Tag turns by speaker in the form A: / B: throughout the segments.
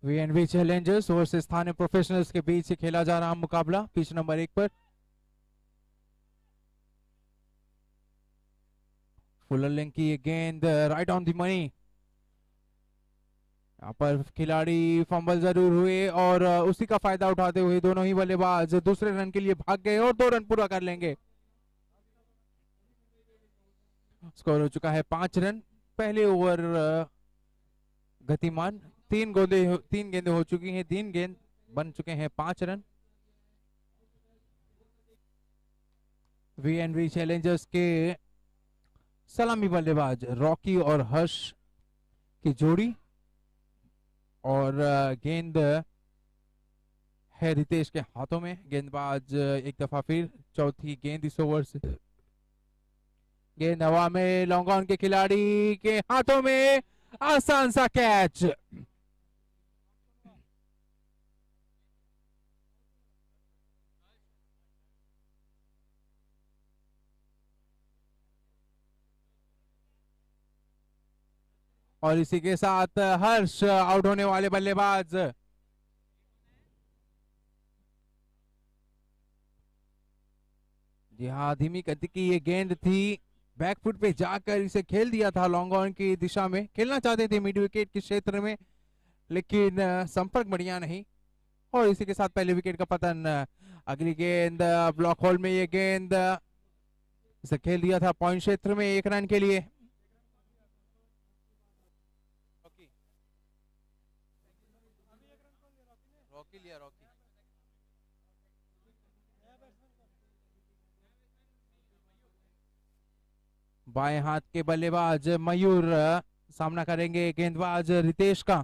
A: वीएनवी Challengers versus स्थानीय professionals के बीच से खेला जा रहा मुकाबला पिच नंबर 1 पर। फुलर लेंथ की ये गेंद राइट ऑन द मनी। यहाँ पर खिलाड़ी फंबल जरूर हुए और उसी का फायदा उठाते हुए दोनों ही बल्लेबाज दूसरे रन के लिए भाग गए और 2 रन पूरा कर लेंगे। स्कोर हो चुका है 5 रन। पहले ओवर गतिमान, 3 गेंदें हो चुकी हैं, 3 गेंद बन चुके हैं 5 रन। वीएनवी चैलेंजर्स के सलामी बल्लेबाज रॉकी और हर्ष की जोड़ी और गेंद है रितेश के हाथों में। गेंदबाज एक दफा फिर चौथी गेंद इस ओवर से। गेंद हवा में, लॉन्ग ऑन के खिलाड़ी के हाथों में, आसान सा कैच। और इसी के साथ हर्ष आउट होने वाले बल्लेबाज। जी हाँ, धीमी गति की ये गेंद थी, बैकफुट पे जाकर इसे खेल दिया था लॉन्ग ऑन की दिशा में। खेलना चाहते थे मिड विकेट के क्षेत्र में, लेकिन संपर्क बढ़िया नहीं और इसी के साथ पहले विकेट का पतन। अगली गेंद ब्लॉक होल में, ये गेंद इसे खेल दिया था पॉइंट क्षेत्र में 1 रन के लिए। रॉकी लिया, रॉकी। बाएं हाथ के बल्लेबाज मयूर सामना करेंगे गेंदबाज रितेश का।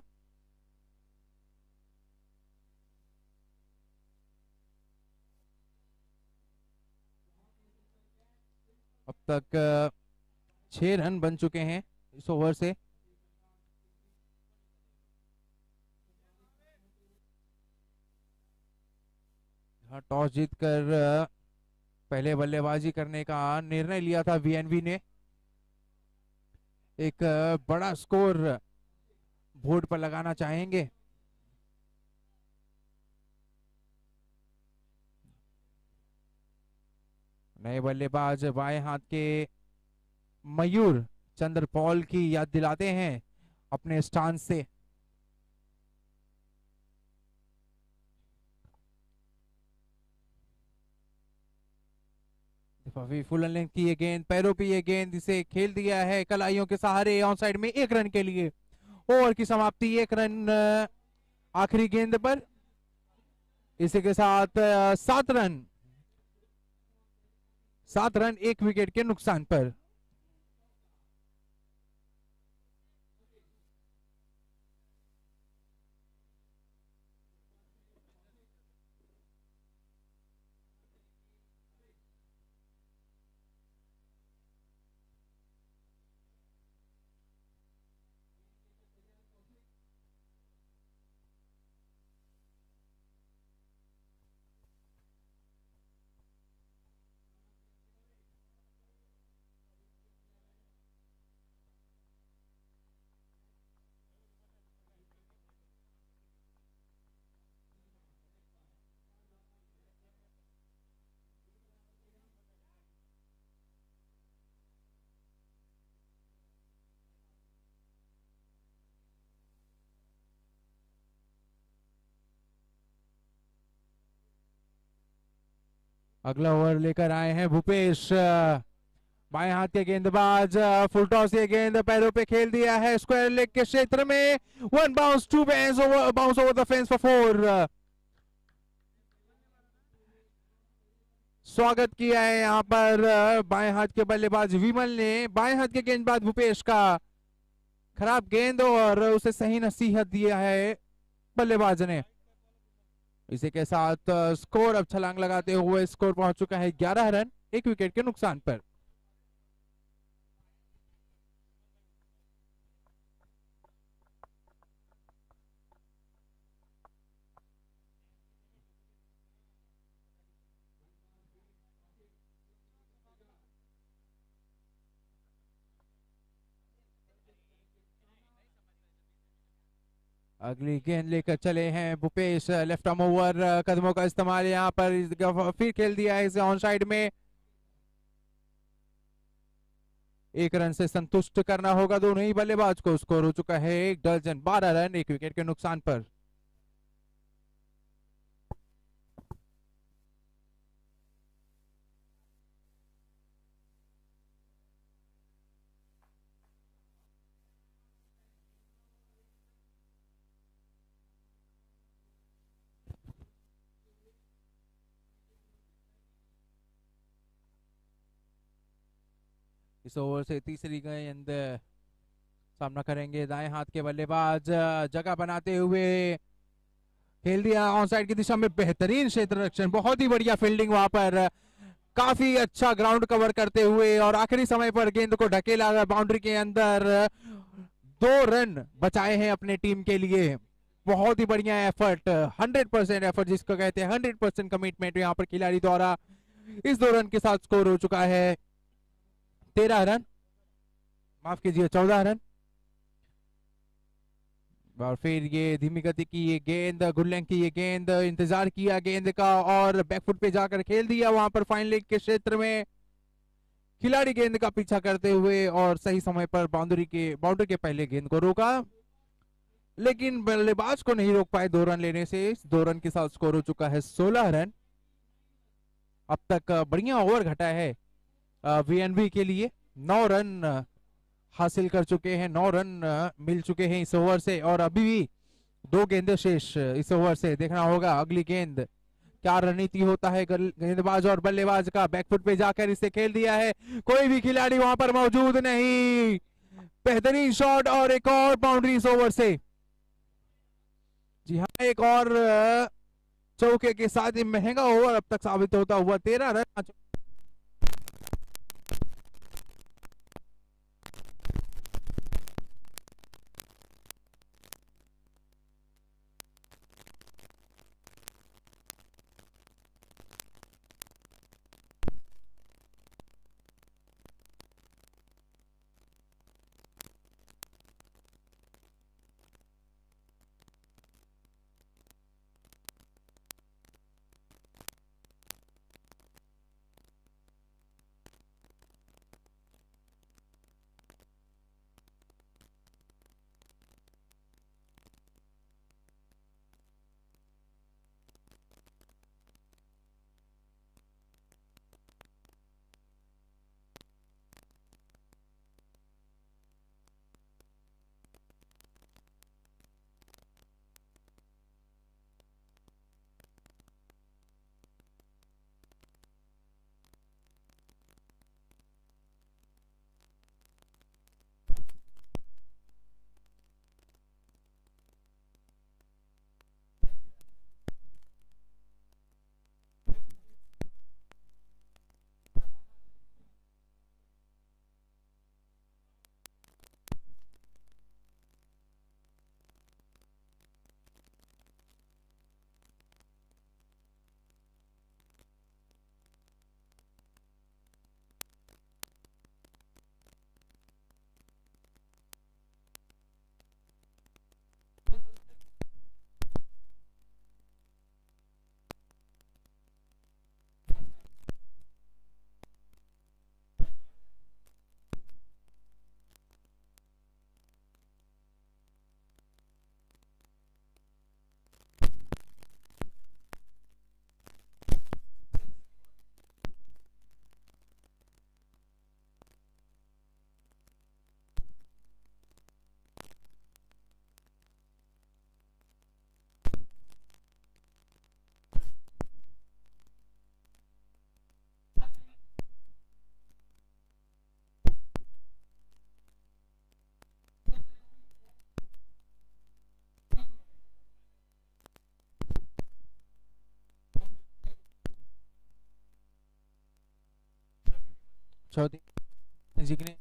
A: अब तक 6 रन बन चुके हैं इस ओवर से। टॉस जीतकर पहले बल्लेबाजी करने का निर्णय लिया था वीएनवी ने। एक बड़ा स्कोर बोर्ड पर लगाना चाहेंगे। नए बल्लेबाज बाएं हाथ के मयूर चंद्रपॉल की याद दिलाते हैं अपने स्टांस से। फुल लेंथ की ये गेंद, पैरों पे ये गेंद, इसे खेल दिया है कलाइयों के सहारे ऑन साइड में 1 रन के लिए। ओवर की समाप्ति 1 रन आखिरी गेंद पर। इसी के साथ 7 रन, 7 रन 1 विकेट के नुकसान पर। अगला ओवर लेकर आए हैं भूपेश। बाएं हाथ के गेंदबाज फुल टॉस, ये गेंद पैरों पे खेल दिया है स्क्वायर लेग के क्षेत्र में। 1 bounce, 2 bounce over the fence for 4। स्वागत किया है यहाँ पर बाएं हाथ के बल्लेबाज विमल ने बाएं हाथ के गेंदबाज भूपेश का। खराब गेंद और उसे सही नसीहत दिया है बल्लेबाज ने। इसी के साथ स्कोर अब छलांग लगाते हुए स्कोर पहुंच चुका है 11 रन 1 विकेट के नुकसान पर। अगली गेंद लेकर चले हैं भूपेश, लेफ्ट आर्म ओवर, कदमों का इस्तेमाल यहाँ पर फिर खेल दिया है इसे ऑन साइड में। एक रन से संतुष्ट करना होगा दोनों ही बल्लेबाज को। स्कोर हो चुका है 1 दर्जन, 12 रन 1 विकेट के नुकसान पर। इस ओवर से तीसरी गेंद सामना करेंगे दाएं हाथ के बल्लेबाज, जगह बनाते हुए खेल दिया ऑन साइड की दिशा में। बेहतरीन क्षेत्र रक्षण, बहुत ही बढ़िया फील्डिंग वहां पर, काफी अच्छा ग्राउंड कवर करते हुए और आखिरी समय पर गेंद को ढकेला बाउंड्री के अंदर। 2 रन बचाए हैं अपने टीम के लिए। बहुत ही बढ़िया एफर्ट, 100% एफर्ट जिसको कहते हैं, 100% कमिटमेंट यहाँ पर खिलाड़ी द्वारा। इस 2 रन के साथ स्कोर हो चुका है 13 रन, माफ कीजिए 14 रन। और फिर ये धीमी गति की ये गेंद, गुल्लैंग की ये गेंद, इंतजार किया गेंद का और बैकफुट पे जाकर खेल दिया वहां पर फाइन लेग के क्षेत्र में। खिलाड़ी गेंद का पीछा करते हुए और सही समय पर बाउंड्री के पहले गेंद को रोका, लेकिन बल्लेबाज को नहीं रोक पाए 2 रन लेने से। इस 2 रन के साथ स्कोर हो चुका है 16 रन। अब तक बढ़िया ओवर घटा है वीएनबी के लिए। 9 रन हासिल कर चुके हैं, 9 रन मिल चुके हैं इस ओवर से और अभी भी 2 गेंदें शेष इस ओवर से। देखना होगा अगली गेंद क्या रणनीति होता है गेंदबाज और बल्लेबाज का। बैकफुट पे जाकर इसे खेल दिया है, कोई भी खिलाड़ी वहां पर मौजूद नहीं। बेहतरीन शॉट और एक और बाउंड्री इस ओवर से। जी हाँ, एक और चौके के साथ ही महंगा ओवर अब तक साबित होता हुआ। 13 रन। चौथी जीतने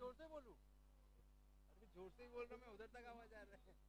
A: जोर से बोलूं? अरे जोर से ही बोल रहा मैं, उधर तक आवाज आ रहा है।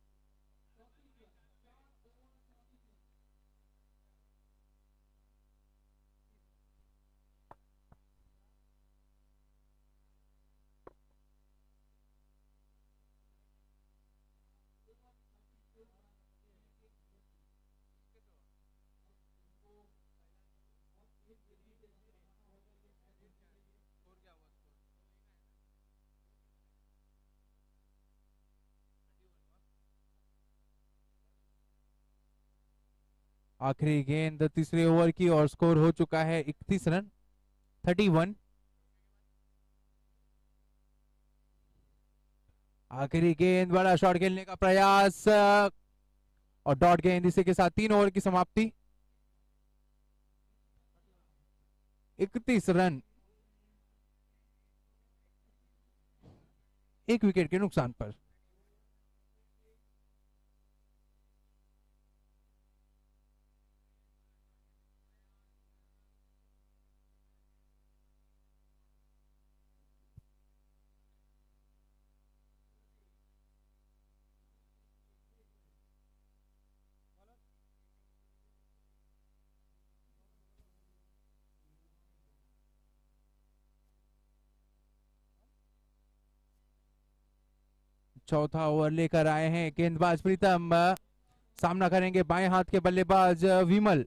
A: आखिरी गेंद तीसरे ओवर की और स्कोर हो चुका है 31 रन, 31। आखिरी गेंद, बड़ा शॉट खेलने का प्रयास और डॉट गेंद, इसी के साथ 3 ओवर की समाप्ति, 31 रन, 1 विकेट के नुकसान पर। चौथा ओवर लेकर आए हैं गेंदबाज प्रीतम, सामना करेंगे बाएं हाथ के बल्लेबाज विमल।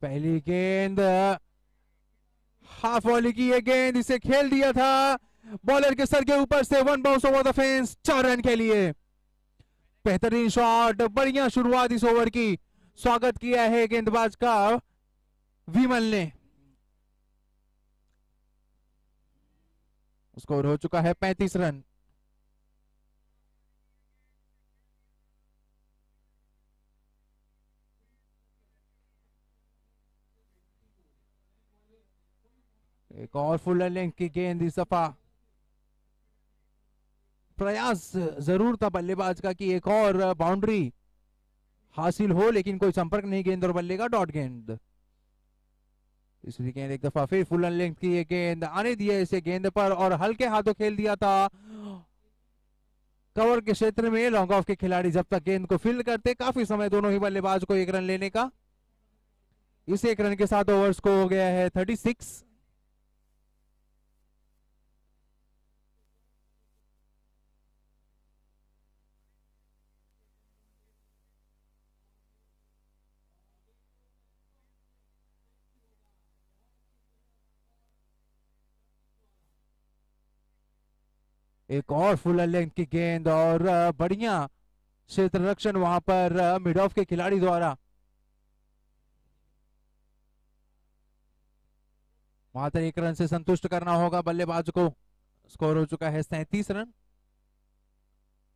A: पहली गेंद, हाफ वॉली की ये गेंद, इसे खेल दिया था बॉलर के सर के ऊपर से, 1 bounce over the fence, 4 run के लिए। बेहतरीन शॉट, बढ़िया शुरुआत इस ओवर की, स्वागत किया है गेंदबाज का विमल ने। स्कोर हो चुका है 35 रन। एक और फुल लेंथ की गेंद, इस दफा प्रयास जरूर था बल्लेबाज का कि एक और बाउंड्री हासिल हो, लेकिन कोई संपर्क नहीं गेंद और बल्ले का, डॉट गेंद। इसलिए गेंद एक दफा फिर फुल लेंथ की ये गेंद, आने दिया इसे गेंद पर और हल्के हाथों खेल दिया था कवर के क्षेत्र में। लॉन्ग ऑफ के खिलाड़ी जब तक गेंद को फील्ड करते, काफी समय दोनों ही बल्लेबाज को 1 रन लेने का। इस 1 रन के साथ ओवर्स को हो गया है 36। एक और फुल लेंथ की गेंद और बढ़िया क्षेत्र रक्षण वहां पर मिड ऑफ के खिलाड़ी द्वारा। मात्र 1 रन से संतुष्ट करना होगा बल्लेबाज को। स्कोर हो चुका है 37 रन,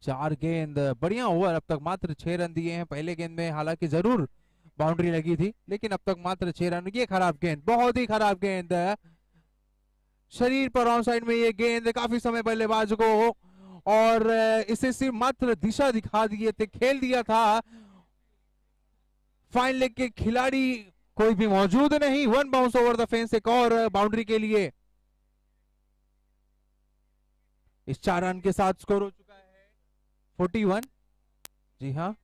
A: 4 गेंद, बढ़िया ओवर। अब तक मात्र 6 रन दिए हैं। पहले गेंद में हालांकि जरूर बाउंड्री लगी थी, लेकिन अब तक मात्र 6 रन। ये खराब गेंद, बहुत ही खराब गेंद, शरीर पर ऑन साइड में ये गेंद, काफी समय बल्लेबाज को, और इसे सिर्फ मात्र दिशा दिखा दिए थे, खेल दिया था। फाइन लेग के खिलाड़ी कोई भी मौजूद नहीं। 1 बाउंस ओवर द फेंस, एक और बाउंड्री के लिए। इस 4 रन के साथ स्कोर हो चुका है 41। जी हाँ,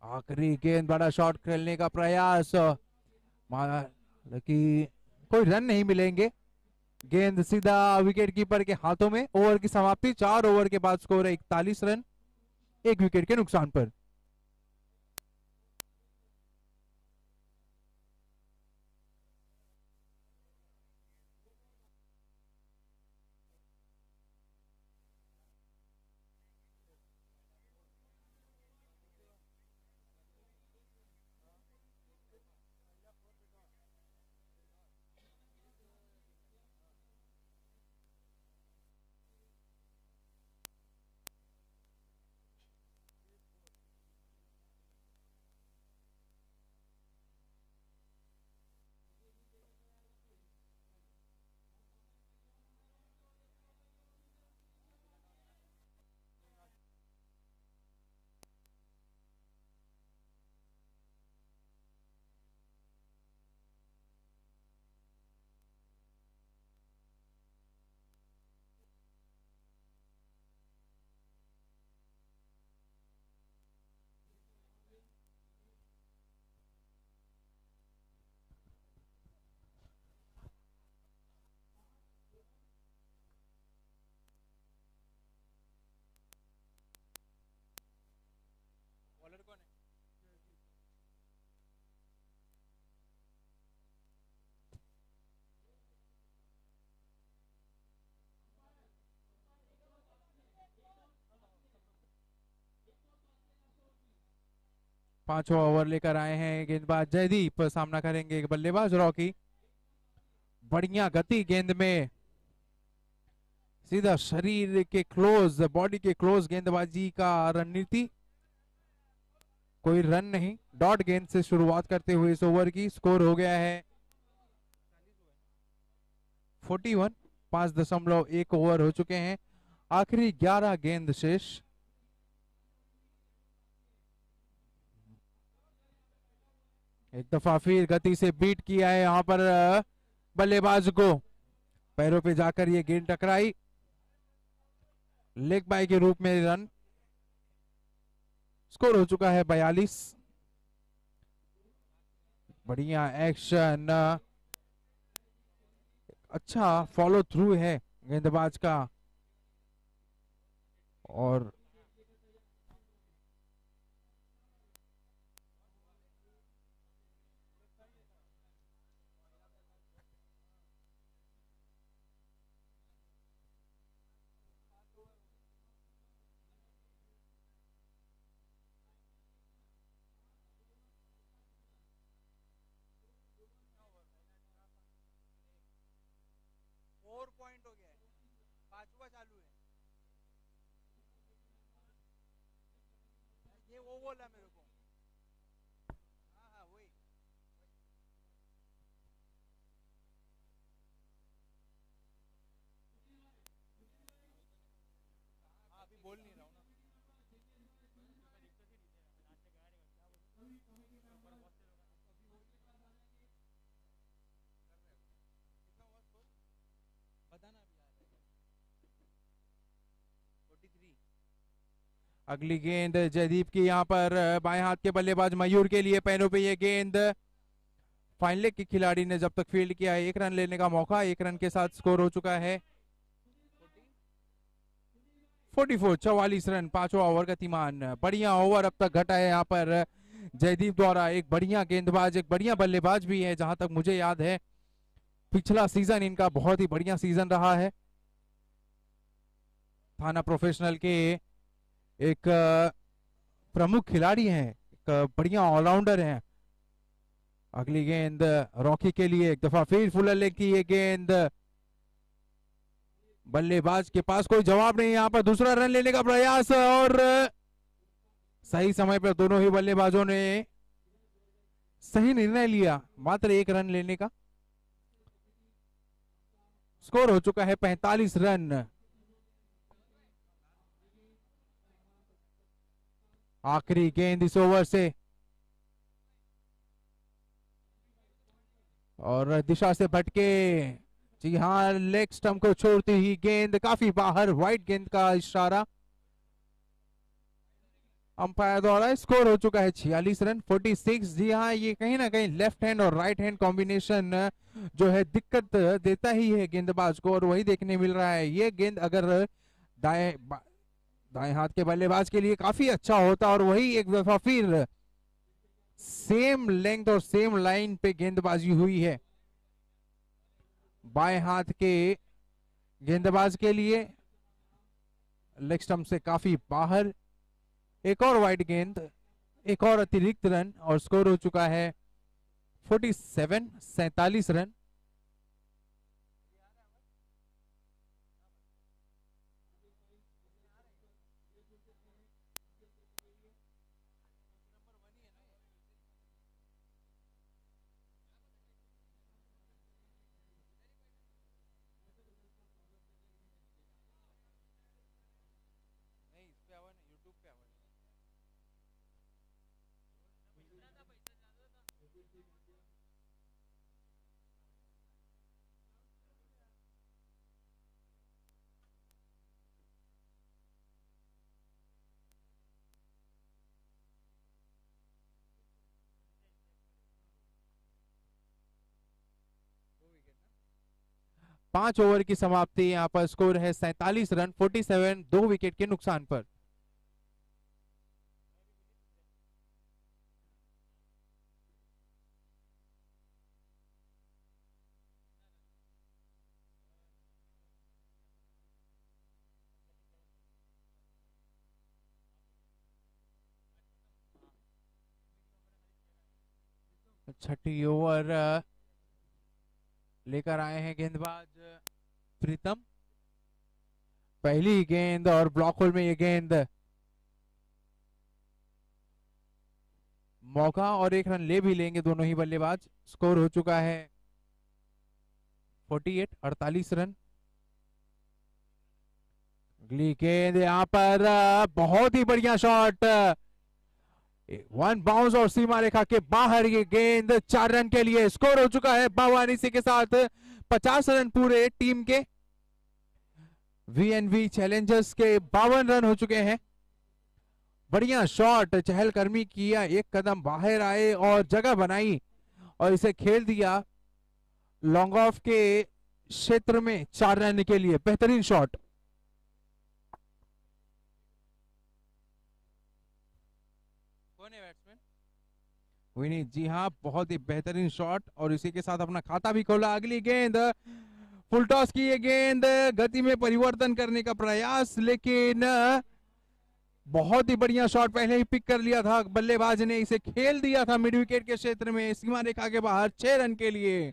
A: आखिरी गेंद, बड़ा शॉट खेलने का प्रयास, हालांकि कोई रन नहीं मिलेंगे। गेंद सीधा विकेट कीपर के हाथों में। ओवर की समाप्ति, 4 ओवर के बाद स्कोर है 41 रन, 1 विकेट के नुकसान पर। पांचवा ओवर लेकर आए हैं गेंदबाज जयदीप, सामना करेंगे बल्लेबाज रॉकी। बढ़िया गति गेंद में, सीधा शरीर के क्लोज, बॉडी के क्लोज गेंदबाजी का रणनीति। कोई रन नहीं, डॉट गेंद से शुरुआत करते हुए इस ओवर की। स्कोर हो गया है 41। 5.1 ओवर हो चुके हैं, आखिरी 11 गेंद शेष। एक दफा फिर गति से बीट किया है यहां पर बल्लेबाज को, पैरों पे जाकर ये गेंद टकराई। लेग बाय के रूप में रन। स्कोर हो चुका है 42। बढ़िया एक्शन, अच्छा फॉलो थ्रू है गेंदबाज का। और
B: पॉइंट हो गया है, पांचवा चालू है। ये वो बोला मेरे को। हाँ हाँ वही। हाँ अभी बोल नहीं रहा हूँ ना। बताना अभी यार। 43।
A: अगली गेंद जयदीप की यहाँ पर बाएं हाथ के बल्लेबाज मयूर के लिए, पैनों पे ये गेंद। फाइन लेग के खिलाड़ी ने जब तक फील्ड किया है, 1 रन लेने का मौका। 1 रन के साथ स्कोर हो चुका है 44। 44 रन, पांचवा ओवर गतिमान। बढ़िया ओवर अब तक घटा है यहाँ पर जयदीप द्वारा। एक बढ़िया गेंदबाज, एक बढ़िया बल्लेबाज भी है, जहां तक मुझे याद है पिछला सीजन इनका बहुत ही बढ़िया सीजन रहा है। थाना प्रोफेशनल के एक प्रमुख खिलाड़ी हैं, एक बढ़िया ऑलराउंडर हैं। अगली गेंद रॉकी के लिए, एक दफा फिर फुलर लेग की ये गेंद। बल्लेबाज के पास कोई जवाब नहीं, यहाँ पर दूसरा रन लेने का प्रयास, और सही समय पर दोनों ही बल्लेबाजों ने सही निर्णय लिया, मात्र 1 रन लेने का। स्कोर हो चुका है 45 रन। आखिरी गेंद इस ओवर से, और दिशा से भटके, जी हाँ, लेग स्टंप को छोड़ती ही गेंद काफी बाहर, वाइड गेंद का इशारा अंपायर द्वारा। स्कोर हो चुका है 46 रन, 46। जी हाँ, ये कहीं ना कहीं लेफ्ट हैंड और राइट हैंड कॉम्बिनेशन जो है दिक्कत देता ही है गेंदबाज को, और वही देखने मिल रहा है। ये गेंद अगर दाएं दाएं हाथ के बल्लेबाज के लिए काफी अच्छा होता, और वही एक दफा फिर सेम लेंथ और सेम लाइन पे गेंदबाजी हुई है बाएं हाथ के गेंदबाज के लिए, लेग स्टंप से काफी बाहर। एक और वाइड गेंद, एक और अतिरिक्त रन, और स्कोर हो चुका है 47। 47 रन।
B: नहीं इस पे आवा ना, यूट्यूब पे आवा। 2 विकेट ना।
A: 5 ओवर की समाप्ति, यहाँ पर स्कोर है 47 रन, 47, 2 विकेट के नुकसान पर। छठी ओवर लेकर आए हैं गेंदबाज प्रीतम। पहली गेंद और ब्लॉक होल में ये गेंद, मौका और एक रन ले भी लेंगे दोनों ही बल्लेबाज। स्कोर हो चुका है 48 रन। अगली गेंद यहाँ पर बहुत ही बढ़िया शॉट, वन बाउंस और सीमा रेखा के बाहर ये गेंद 4 रन के लिए। स्कोर हो चुका है 52 इसी के साथ 50 रन पूरे टीम के। वीएनवी चैलेंजर्स के 52 रन हो चुके हैं। बढ़िया शॉट, चहलकर्मी किया, एक कदम बाहर आए और जगह बनाई और इसे खेल दिया लॉन्ग ऑफ के क्षेत्र में 4 रन के लिए। बेहतरीन शॉट। कौन है बैट्समैन? विनीत जी हाँ, बहुत ही बेहतरीन शॉट और इसी के साथ अपना खाता भी खोला। अगली गेंद फुल टॉस की ये गेंद, गति में परिवर्तन करने का प्रयास, लेकिन बहुत ही बढ़िया शॉट पहले ही पिक कर लिया था बल्लेबाज ने, इसे खेल दिया था मिड विकेट के क्षेत्र में सीमा रेखा के बाहर 6 रन के लिए।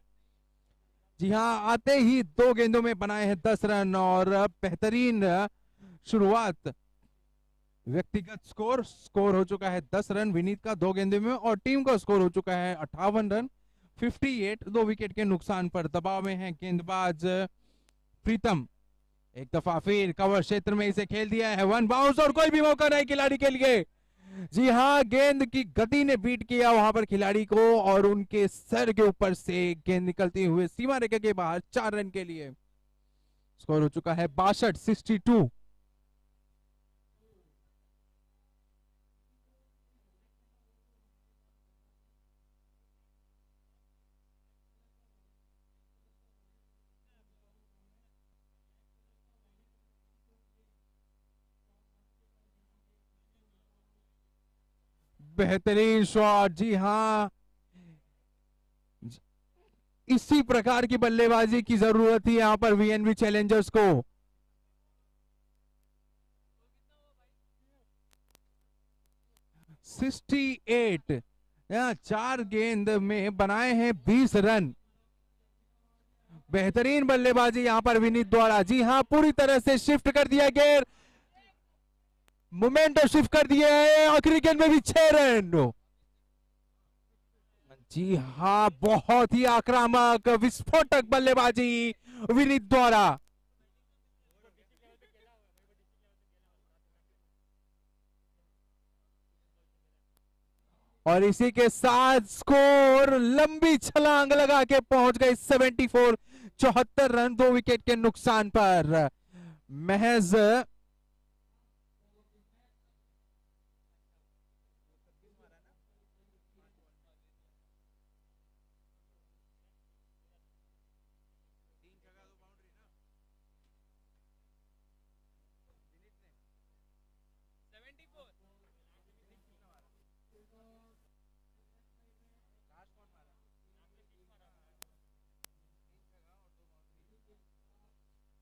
A: जी हाँ, आते ही 2 गेंदों में बनाए हैं 10 रन और बेहतरीन शुरुआत। व्यक्तिगत स्कोर हो चुका है 10 रन विनीत का 2 गेंदों में और टीम का स्कोर हो चुका है 58 रन 58। 2 विकेट के नुकसान पर दबाव में है गेंदबाज प्रीतम। एक दफा फिर कवर क्षेत्र में इसे खेल दिया है, वन बाउंस और कोई भी मौका नहीं खिलाड़ी के लिए। जी हाँ, गेंद की गति ने बीट किया वहां पर खिलाड़ी को और उनके सर के ऊपर से गेंद निकलती हुए सीमा रेखा के बाहर 4 रन के लिए। स्कोर हो चुका है 62-62। बेहतरीन शॉट। जी हाँ, इसी प्रकार की बल्लेबाजी की जरूरत थी यहां पर वीएनवी चैलेंजर्स को। 68, 4 गेंद में बनाए हैं 20 रन। बेहतरीन बल्लेबाजी यहां पर विनीत द्वारा। जी हाँ, पूरी तरह से शिफ्ट कर दिया गेयर, मोमेंटम शिफ्ट कर दिया है। आखिरी गेंद में भी 6 रन। जी हाँ, बहुत ही आक्रामक विस्फोटक बल्लेबाजी विनीत द्वारा। और इसी के साथ स्कोर लंबी छलांग लगा के पहुंच गए 74, 74 रन 2 विकेट के नुकसान पर। महज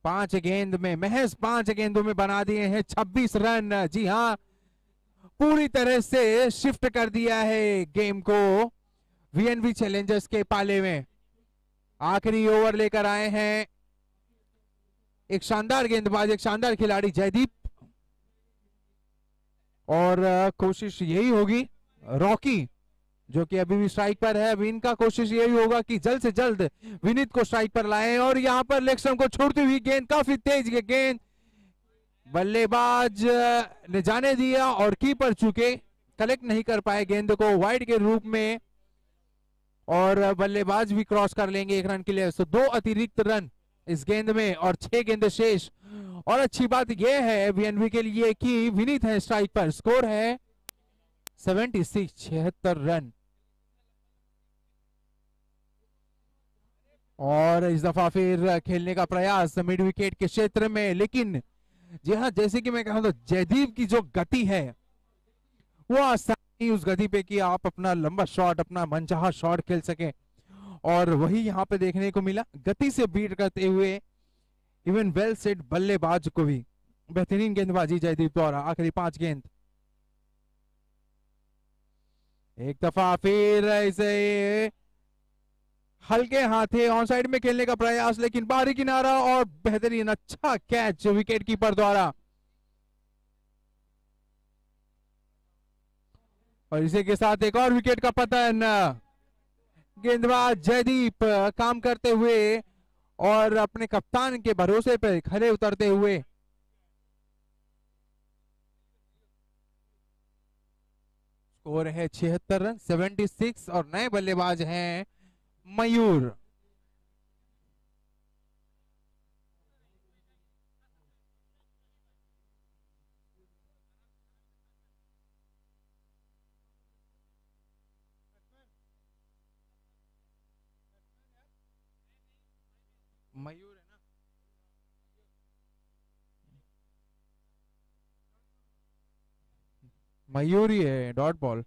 A: महज 5 गेंदों में बना दिए हैं 26 रन। जी हाँ, पूरी तरह से शिफ्ट कर दिया है गेम को वीएनवी चैलेंजर्स के पाले में। आखिरी ओवर लेकर आए हैं एक शानदार गेंदबाज, एक शानदार खिलाड़ी जयदीप, और कोशिश यही होगी रॉकी जो कि अभी भी स्ट्राइक पर है। अभी इनका कोशिश यही होगा कि जल्द से जल्द विनीत को स्ट्राइक पर लाएं। और यहां पर लेग स्टंप को छोड़ती हुई गेंद, काफी तेज गेंद, बल्लेबाज ने जाने दिया और कीपर चूके कलेक्ट नहीं कर पाए गेंद को वाइड के रूप में, और बल्लेबाज भी क्रॉस कर लेंगे 1 रन के लिए। तो 2 अतिरिक्त रन इस गेंद में और 6 गेंद शेष। और अच्छी बात यह है वीएनवी के लिए कि विनीत है स्ट्राइक पर। स्कोर है 76, 76 रन। और इस दफा फिर खेलने का प्रयास मिड विकेट के क्षेत्र में, लेकिन जी हाँ, जैसे कि मैं कहा था, जयदीप की जो गति है वो आसानी उस गति पे कि आप अपना लंबा शॉट, अपना मनचाहा शॉट खेल सके, और वही यहाँ पे देखने को मिला। गति से बीट करते हुए इवन वेल सेट बल्लेबाज को भी। बेहतरीन गेंदबाजी जयदीप द्वारा। आखिरी 5 गेंद, एक दफा फिर इसे हल्के हाथे ऑन साइड में खेलने का प्रयास, लेकिन बाहरी किनारा और बेहतरीन अच्छा कैच विकेट कीपर द्वारा। और इसी के साथ एक और विकेट का पतन। गेंदबाज जयदीप काम करते हुए और अपने कप्तान के भरोसे पर खरे उतरते हुए। स्कोर है 76 रन 76 और नए बल्लेबाज हैं मयूर। मयूर है ना। मयूर ही है डॉट बॉल।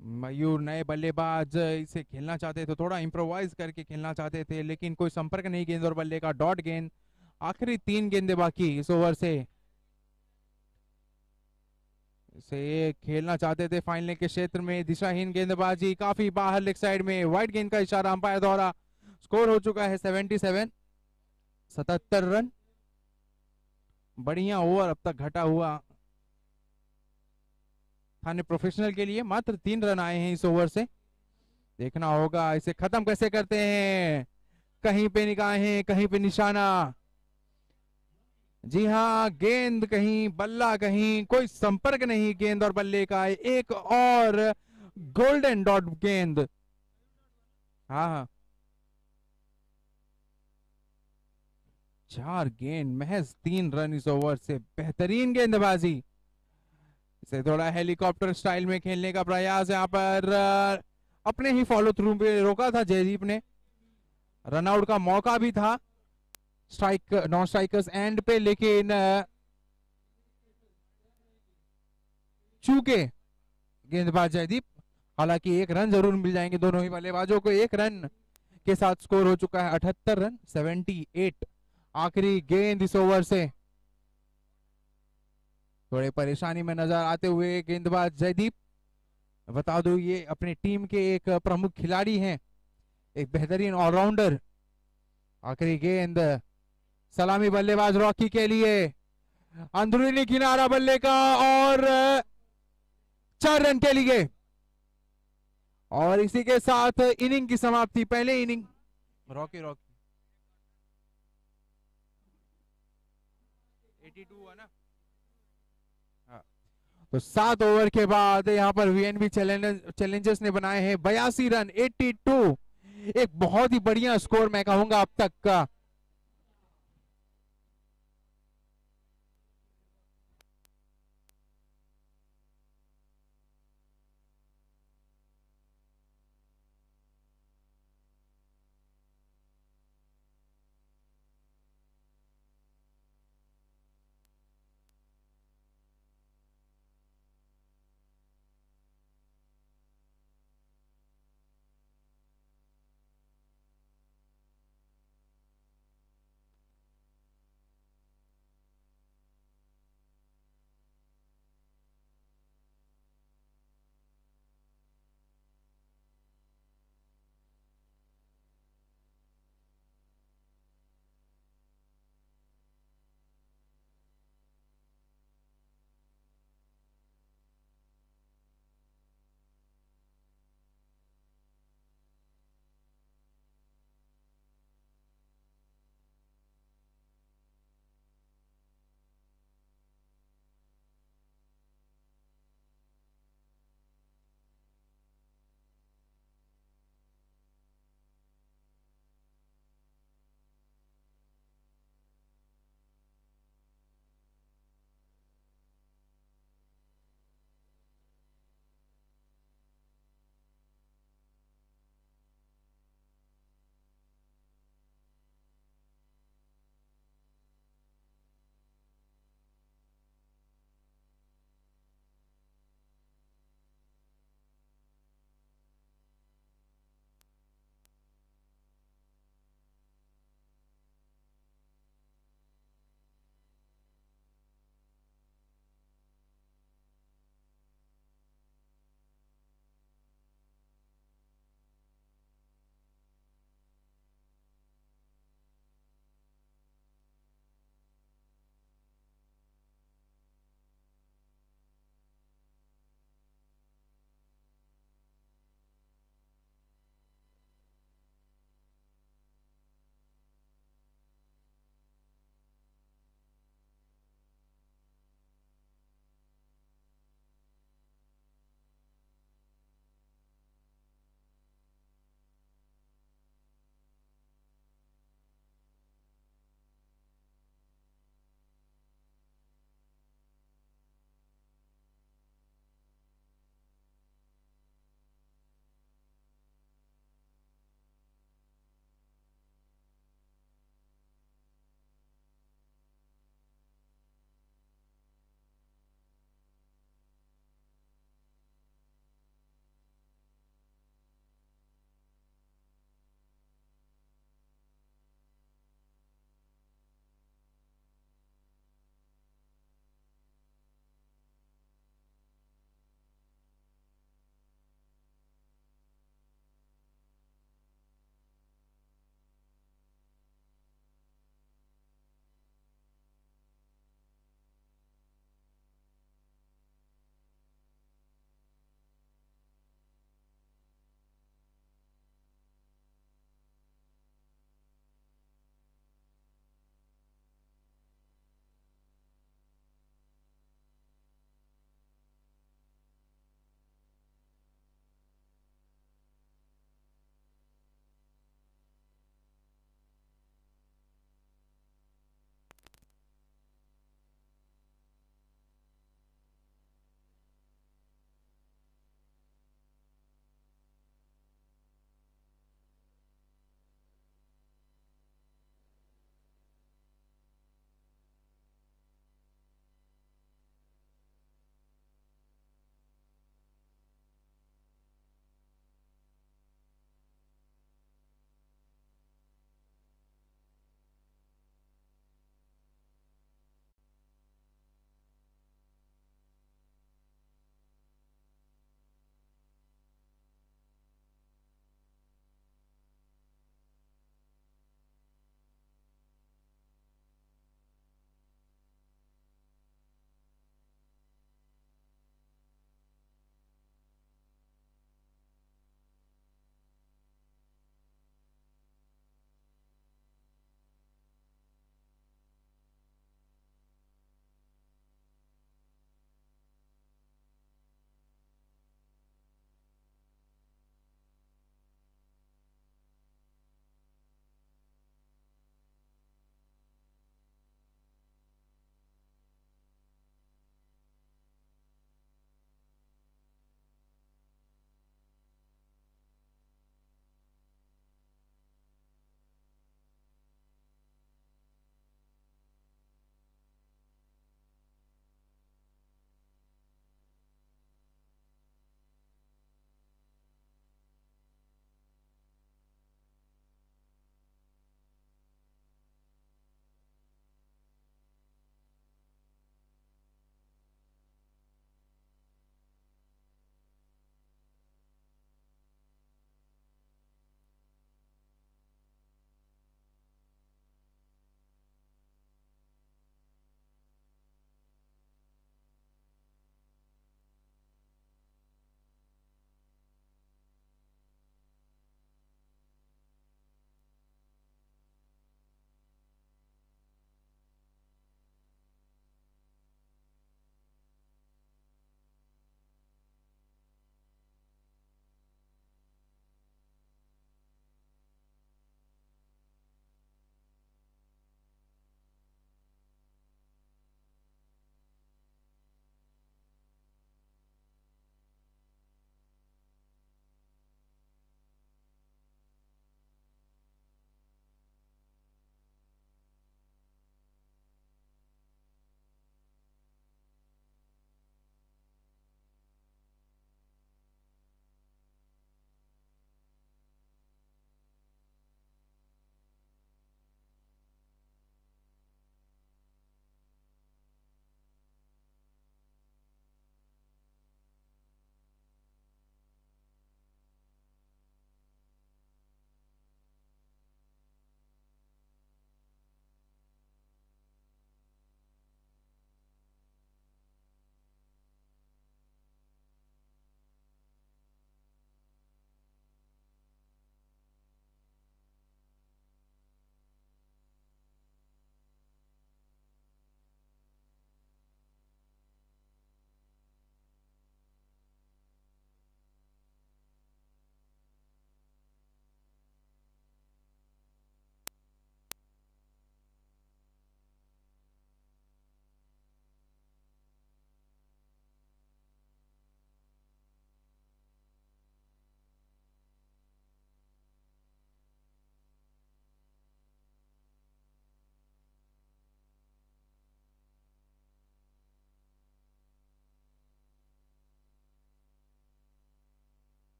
A: मयूर नए बल्लेबाज इसे खेलना चाहते थे, थोड़ा इम्प्रोवाइज करके खेलना चाहते थे, लेकिन कोई संपर्क नहीं गेंद और बल्ले का। डॉट गेंद। आखिरी 3 गेंदे बाकी इस ओवर से। इसे खेलना चाहते थे फाइनल के क्षेत्र में। दिशाहीन गेंदबाजी काफी बाहर लेग साइड में। वाइड गेंद का इशारा अंपायर द्वारा। स्कोर हो चुका है 77 77 रन। बढ़िया ओवर अब तक घटा हुआ थाने प्रोफेशनल के लिए। मात्र 3 रन आए हैं इस ओवर से। देखना होगा इसे खत्म कैसे करते हैं। कहीं पे निगाहें कहीं पे निशाना। जी हाँ, गेंद कहीं बल्ला कहीं, कोई संपर्क नहीं गेंद और बल्ले का। एक और गोल्डन डॉट गेंद। हाँ हाँ, 4 गेंद महज 3 रन इस ओवर से। बेहतरीन गेंदबाजी। इसे थोड़ा हेलीकॉप्टर स्टाइल में खेलने का प्रयास यहाँ पर अपने ही फॉलो थ्रू पे रोका था जयदीप ने। रनआउट का मौका भी था स्ट्राइक नॉन स्ट्राइकर्स एंड पे, लेकिन चूके गेंदबाज जयदीप। हालांकि 1 रन जरूर मिल जाएंगे दोनों ही बल्लेबाजों को। 1 रन के साथ स्कोर हो चुका है 78 रन 78। आखिरी गेंद इस ओवर से। थोड़े परेशानी में नजर आते हुए गेंदबाज जयदीप। बता दूं ये अपनी टीम के एक प्रमुख खिलाड़ी हैं, एक बेहतरीन ऑलराउंडर। आखिरी गेंद सलामी बल्लेबाज रॉकी के लिए। अंदरूनी किनारा बल्ले का और 4 रन के लिए। और इसी के साथ इनिंग की समाप्ति। पहले इनिंग रॉकी रॉकी 82 है ना। हाँ। तो 7 ओवर के बाद यहाँ पर वीएनबी चैलेंजर्स ने बनाए हैं 82 रन 82। एक बहुत ही बढ़िया स्कोर मैं कहूंगा अब तक का।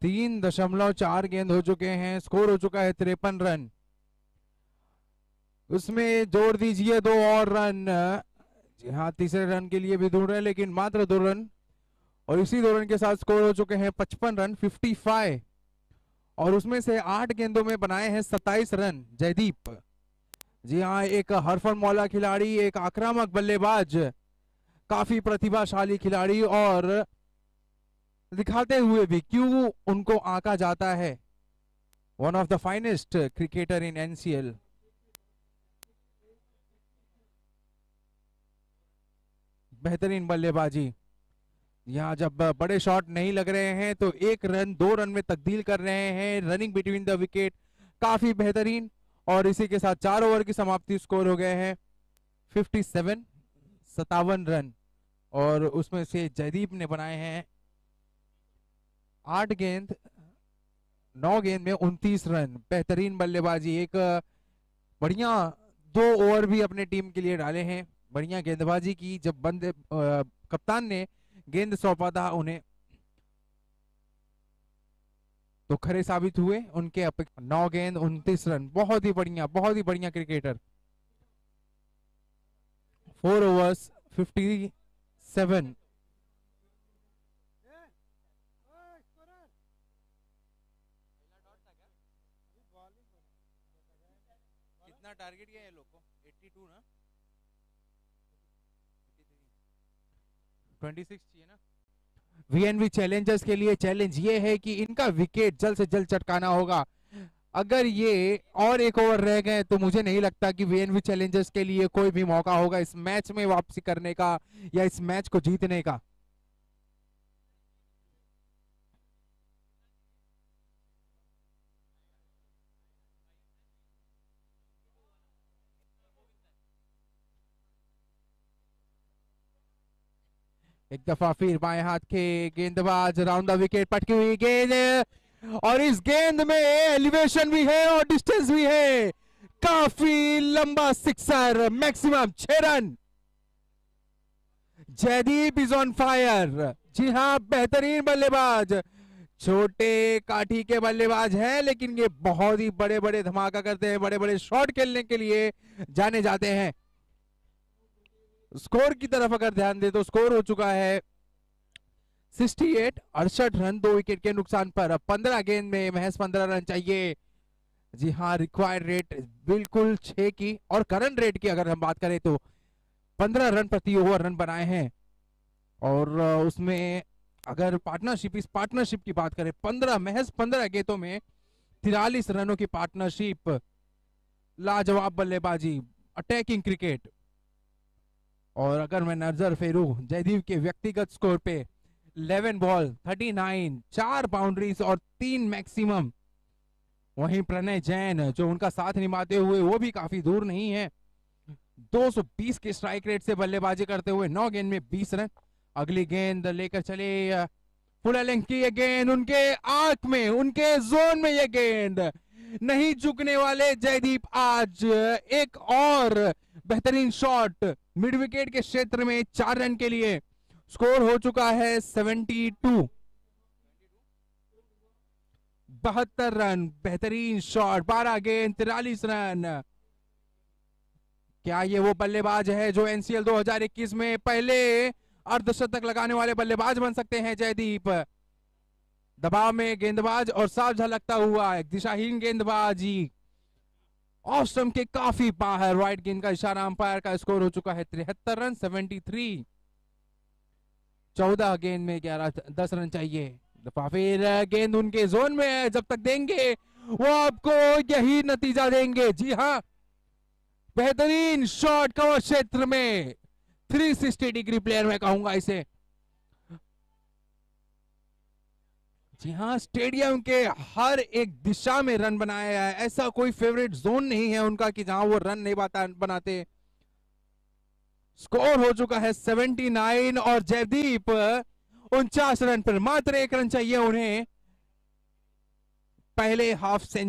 A: 3.4 गेंद हो चुके हैं, स्कोर हो चुका है 53 रन। उसमें जोड़ दीजिए 2 और रन। जी हाँ, तीसरे रन के लिए भी ढूंढ रहे हैं लेकिन मात्र 2 रन, और इसी 2 रन के साथ स्कोर हो चुके हैं 55 रन, 55। और उसमें से 8 गेंदों में बनाए हैं 27 रन जयदीप। जी हाँ, एक हरफनमौला खिलाड़ी, एक आक्रामक बल्लेबाज, काफी प्रतिभाशाली खिलाड़ी, और दिखाते हुए भी क्यों उनको आंका जाता है one of the finest cricketer in NCL. बेहतरीन बल्लेबाजी। यहाँ जब बड़े शॉट नहीं लग रहे हैं तो 1 रन 2 रन में तब्दील कर रहे हैं, रनिंग बिटवीन द विकेट, काफी बेहतरीन। और इसी के साथ 4 ओवर की समाप्ति, स्कोर हो गए हैं 57 रन। और उसमें से जयदीप ने बनाए हैं 9 गेंद में 29 रन। बेहतरीन बल्लेबाजी, एक बढ़िया 2 ओवर भी अपने टीम के लिए डाले हैं, बढ़िया गेंदबाजी की। जब कप्तान ने गेंद सौंपा था उन्हें तो खरे साबित हुए उनके 9 गेंद 29 रन, बहुत ही बढ़िया क्रिकेटर। 4 ओवर्स 57।
B: कितना टारगेट किया है लोग को? 82 ना?
A: 26 चाहिए ना। वीएनवी चैलेंजर्स के लिए चैलेंज ये है कि इनका विकेट जल्द से जल्द चटकाना होगा। अगर ये और 1 ओवर रह गए तो मुझे नहीं लगता कि वीएनवी चैलेंजर्स के लिए कोई भी मौका होगा इस मैच में वापसी करने का या इस मैच को जीतने का। एक दफा फिर बाएं हाथ के गेंदबाज, राउंड द विकेट पटकी हुई गेंद, और इस गेंद में एलिवेशन भी है और डिस्टेंस भी है। काफी लंबा sixer, maximum 6 run. Jaydeep is on fire. जी हाँ, बेहतरीन बल्लेबाज, छोटे काठी के बल्लेबाज हैं लेकिन ये बहुत ही बड़े बड़े धमाका करते हैं, बड़े बड़े शॉट खेलने के लिए जाने जाते हैं। स्कोर की तरफ अगर ध्यान दे तो स्कोर हो चुका है 68 रन, 2 विकेट के नुकसान पर। अब 15 गेंद में महज 15 रन चाहिए। जी हाँ, रिक्वायर्ड रेट बिल्कुल 6 की, और करंट रेट की अगर हम बात करें तो 15 रन प्रति ओवर रन बनाए हैं। और उसमें अगर इस पार्टनरशिप की बात करें, महज 15 गेंदों में 43 रनों की पार्टनरशिप। लाजवाब बल्लेबाजी, अटैकिंग क्रिकेट। और अगर मैं नजर फेरूं जयदीप के व्यक्तिगत स्कोर पे, 11 बॉल 39, 4 बाउंड्रीज और 3 मैक्सिमम। वहीं प्रणय जैन जो उनका साथ निभाते हुए वो भी काफी दूर नहीं है, 220 के स्ट्राइक रेट से बल्लेबाजी करते हुए 9 गेंद में 20 रन। अगली गेंद लेकर चले फुल लेंथ की ये गेंद, उनके आंख में, उनके जोन में ये गेंद, नहीं झुकने वाले जयदीप आज। एक और बेहतरीन शॉट मिड विकेट के क्षेत्र में 4 रन के लिए। स्कोर हो चुका है 72 रन। बेहतरीन शॉट, 12 गेंद 43 रन। क्या ये वो बल्लेबाज है जो एनसीएल 2021 में पहले अर्धशतक लगाने वाले बल्लेबाज बन सकते हैं जयदीप? दबाव में गेंदबाज और साफ झलकता हुआ एक दिशाहीन गेंदबाजी, ऑफ स्टंप के काफी बाहर, राइट गेंद का इशारा अंपायर का। स्कोर हो चुका है 73 रन, 73। 14 गेंद में 10 रन चाहिए। फिर गेंद उनके जोन में है, जब तक देंगे वो आपको यही नतीजा देंगे। जी हाँ, बेहतरीन शॉट कवर क्षेत्र में, 360 डिग्री प्लेयर मैं कहूंगा इसे। जी हाँ, स्टेडियम के हर एक दिशा में रन बनाया है, ऐसा कोई फेवरेट जोन नहीं है उनका कि जहां वो रन नहीं बनाते। स्कोर हो चुका है 79 और जयदीप 49 रन पर, मात्र 1 रन चाहिए उन्हें पहले हाफ सेंचुरी